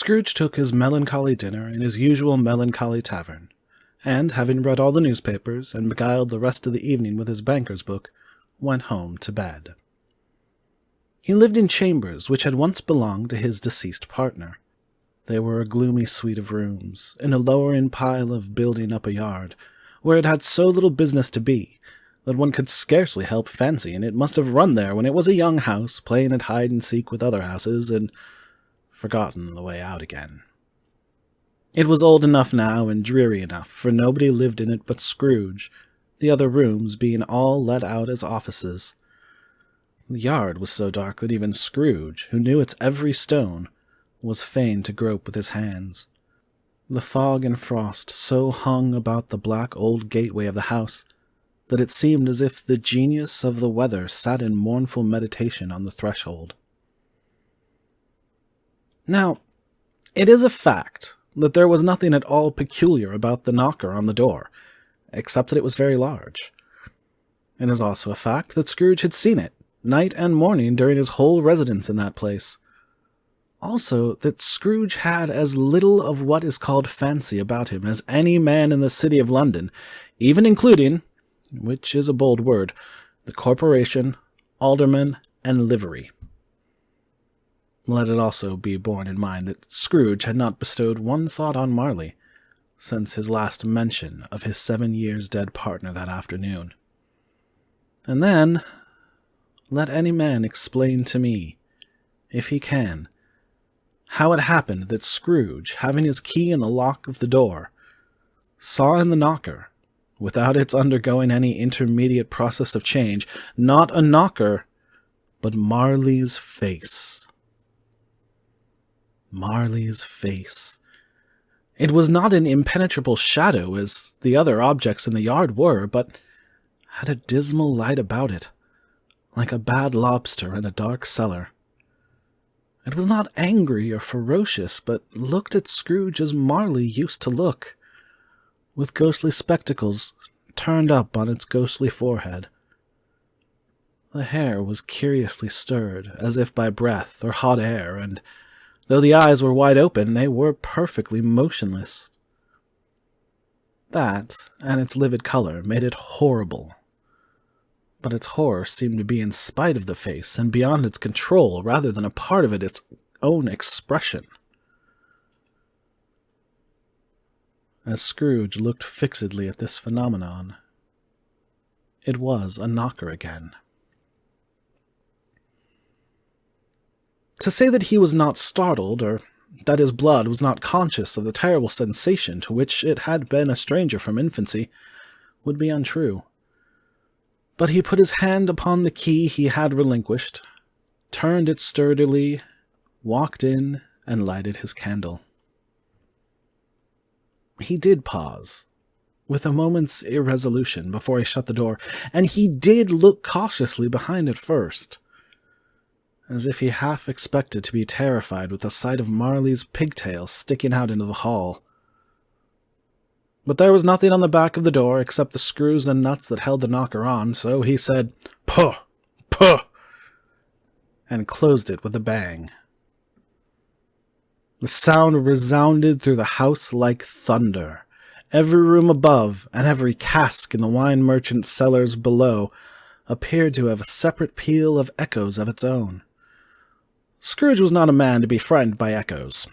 Scrooge took his melancholy dinner in his usual melancholy tavern, and, having read all the newspapers and beguiled the rest of the evening with his banker's book, went home to bed. He lived in chambers which had once belonged to his deceased partner. They were a gloomy suite of rooms, in a lowering pile of building up a yard, where it had so little business to be, that one could scarcely help fancying it must have run there when it was a young house, playing at hide-and-seek with other houses, and forgotten the way out again. It was old enough now and dreary enough, for nobody lived in it but Scrooge, the other rooms being all let out as offices. The yard was so dark that even Scrooge, who knew its every stone, was fain to grope with his hands. The fog and frost so hung about the black old gateway of the house that it seemed as if the genius of the weather sat in mournful meditation on the threshold. Now, it is a fact that there was nothing at all peculiar about the knocker on the door, except that it was very large. It is also a fact that Scrooge had seen it, night and morning during his whole residence in that place. Also, that Scrooge had as little of what is called fancy about him as any man in the city of London, even including, which is a bold word, the corporation, aldermen, and livery. Let it also be borne in mind that Scrooge had not bestowed one thought on Marley since his last mention of his 7 years dead partner that afternoon. And then, let any man explain to me, if he can, how it happened that Scrooge, having his key in the lock of the door, saw in the knocker, without its undergoing any intermediate process of change, not a knocker, but Marley's face. Marley's face. It was not an impenetrable shadow as the other objects in the yard were, but had a dismal light about it, like a bad lobster in a dark cellar. It was not angry or ferocious, but looked at Scrooge as Marley used to look, with ghostly spectacles turned up on its ghostly forehead. The hair was curiously stirred, as if by breath or hot air, and though the eyes were wide open, they were perfectly motionless. That, and its livid color, made it horrible. But its horror seemed to be in spite of the face and beyond its control, rather than a part of it, its own expression. As Scrooge looked fixedly at this phenomenon, it was a knocker again. To say that he was not startled, or that his blood was not conscious of the terrible sensation to which it had been a stranger from infancy, would be untrue. But he put his hand upon the key he had relinquished, turned it sturdily, walked in, and lighted his candle. He did pause, with a moment's irresolution, before he shut the door, and he did look cautiously behind it first, as if he half expected to be terrified with the sight of Marley's pigtails sticking out into the hall. But there was nothing on the back of the door except the screws and nuts that held the knocker on, so he said, "Puh! Puh!" and closed it with a bang. The sound resounded through the house like thunder. Every room above, and every cask in the wine merchant's cellars below, appeared to have a separate peal of echoes of its own. Scrooge was not a man to be frightened by echoes.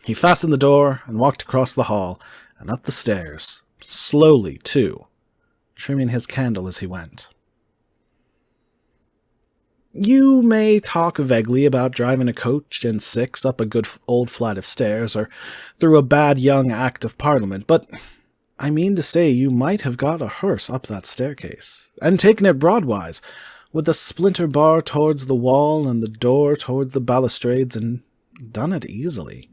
He fastened the door and walked across the hall, and up the stairs, slowly, too, trimming his candle as he went. You may talk vaguely about driving a coach and six up a good old flight of stairs, or through a bad young Act of Parliament, but I mean to say you might have got a hearse up that staircase, and taken it broadwise, with the splinter bar towards the wall and the door towards the balustrades, and done it easily.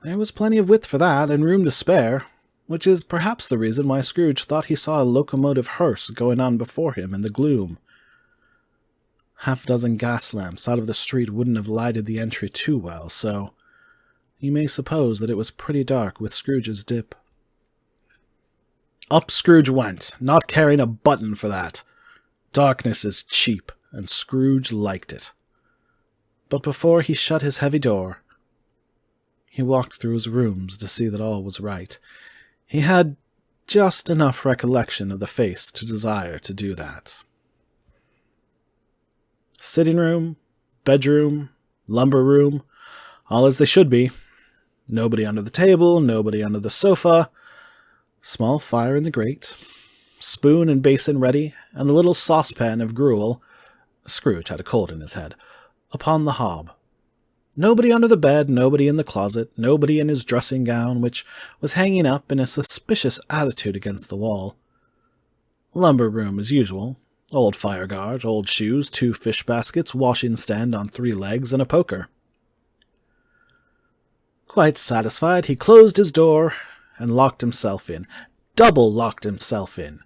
There was plenty of width for that, and room to spare, which is perhaps the reason why Scrooge thought he saw a locomotive hearse going on before him in the gloom. Half-dozen gas lamps out of the street wouldn't have lighted the entry too well, so you may suppose that it was pretty dark with Scrooge's dip. Up Scrooge went, not caring a button for that. Darkness is cheap, and Scrooge liked it. But before he shut his heavy door, He walked through his rooms to see that all was right. He had just enough recollection of the face to desire to do that. Sitting room, bedroom, lumber room, all as they should be. Nobody under the table, nobody under the sofa. Small fire in the grate, spoon and basin ready, and the little saucepan of gruel — Scrooge had a cold in his head — upon the hob. Nobody under the bed, nobody in the closet, nobody in his dressing gown, which was hanging up in a suspicious attitude against the wall. Lumber room as usual. Old fire guard, old shoes, 2 fish baskets, washing stand on 3 legs, and a poker. Quite satisfied, he closed his door and locked himself in. Double locked himself in,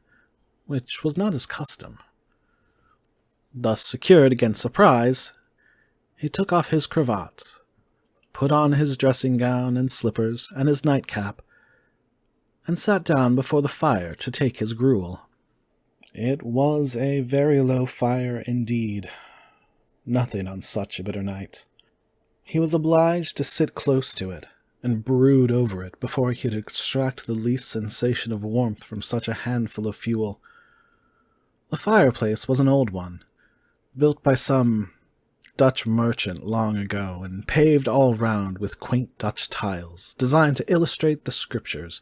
which was not his custom. Thus secured against surprise, he took off his cravat, put on his dressing gown and slippers and his nightcap, and sat down before the fire to take his gruel. It was a very low fire indeed. Nothing on such a bitter night. He was obliged to sit close to it and brood over it before he could extract the least sensation of warmth from such a handful of fuel. The fireplace was an old one, built by some Dutch merchant long ago, and paved all round with quaint Dutch tiles, designed to illustrate the Scriptures.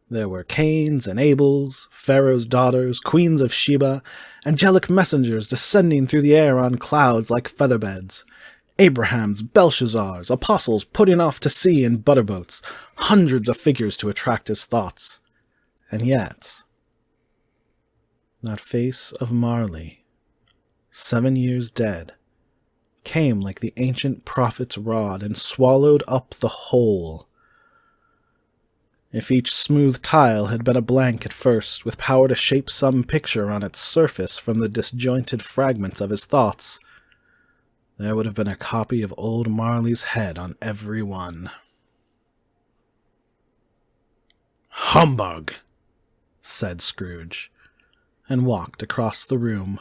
There were Cains and Abels, Pharaoh's daughters, queens of Sheba, angelic messengers descending through the air on clouds like feather-beds, Abrahams, Belshazzars, apostles putting off to sea in butter-boats, hundreds of figures to attract his thoughts. And yet, that face of Marley, 7 years dead, came like the ancient prophet's rod and swallowed up the whole. If each smooth tile had been a blank at first, with power to shape some picture on its surface from the disjointed fragments of his thoughts, there would have been a copy of old Marley's head on every one. "Humbug!" said Scrooge, and walked across the room.